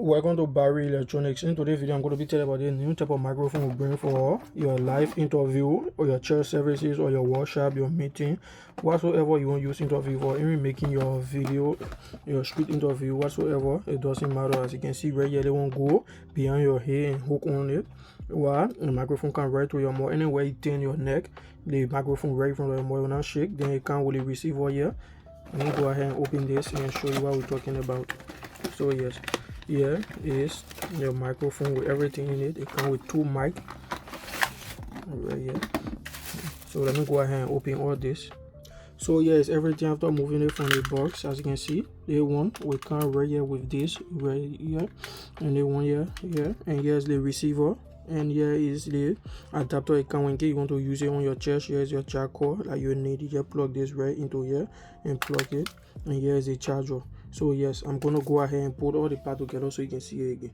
Welcome to Barry Electronics. In today's video, I'm going to be telling about the new type of microphone we bring for your live interview or your church services or your workshop, your meeting, whatsoever you want to use interview for, even making your video, your street interview, whatsoever. It doesn't matter. As you can see right here, they won't go behind your head and hook on it. Well, the microphone can right to your mouth. Anywhere you turn your neck, the microphone right from your mouth will not shake. Then you can't really receive over here. Let me go ahead and open this and show you what we're talking about. So yes, here is your microphone with everything in it. It comes with two mic right here. So let me go ahead and open all this. So yes, everything after moving it from the box. As you can see, the one will come right here with this right here, and the one here, and here's the receiver. And here is the adapter. It can when you want to use it on your chest. Here is your charcoal like you need. You just plug this right into here and plug it, and here is the charger. So yes, I'm gonna go ahead and put all the parts together so you can see it again.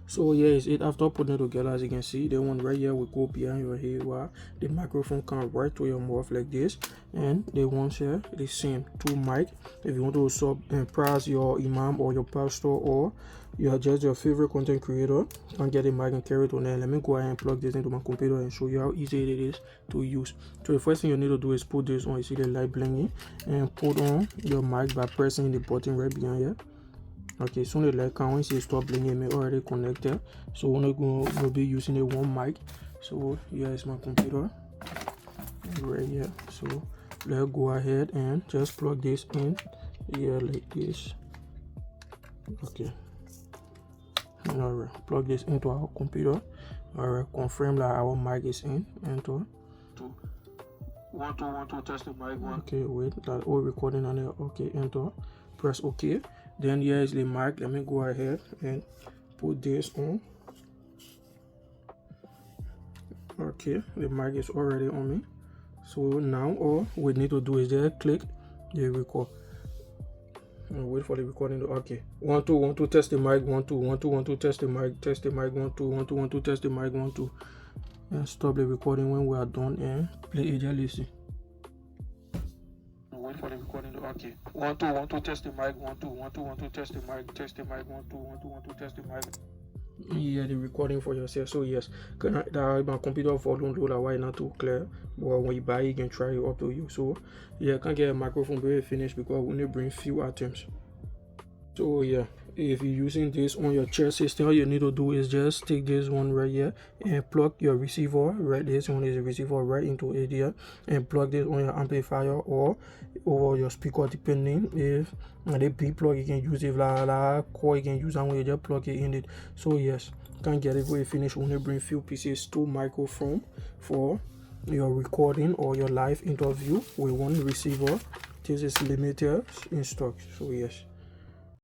So here is it after putting it together. As you can see, the one right here will go behind your head while the microphone comes right to your mouth like this, and the ones here the same two mic. If you want to surprise your imam or your pastor or you are just your favorite content creator, you can get a mic and carry it on there. Let me go ahead and plug this into my computer and show you how easy it is to use. So the first thing you need to do is put this on. You see the light blinking, and put on your mic by pressing the button right behind here. Okay, so the light can once you stop blinking, it already connected. So we're going to be using the one mic. So here is my computer right here. So let's go ahead and just plug this in here like this. Okay. Alright, plug this into our computer. Alright, confirm that our mic is in. Enter. 1 2 1 2 test the mic 1. Okay, wait, that all recording on it. Okay, enter. Press OK. Then here is the mic. Let me go ahead and put this on. Okay, the mic is already on me. So now all we need to do is just click the record. And wait for the recording to okay. 1 2 1 2 test the mic 1 2 1 2 1 2 test the mic 1 2 1 2 1 2 test the mic 1 2, and stop the recording when we are done and play it. Just listen. Wait for the recording to okay. 1 2 1 2 test the mic 1 2 1 2 1 2 test the mic 1 2 1 2 1 2 test the mic. Yeah, the recording for yourself. So yes, that my computer volume low, why not too clear, but when you buy it, you can try it up to you. So yeah, I can't get a microphone very finished because we only bring few items. So yeah, if you're using this on your chair system, all you need to do is just take this one right here and plug your receiver right. This one is a receiver right into it here, and plug this on your amplifier or over your speaker, depending if the big plug you can use it la core you can use, and when you just plug it in it. So yes, can't get it very finished. Only bring few pieces, two microphone for your recording or your live interview with one receiver. This is limited in stock. So yes.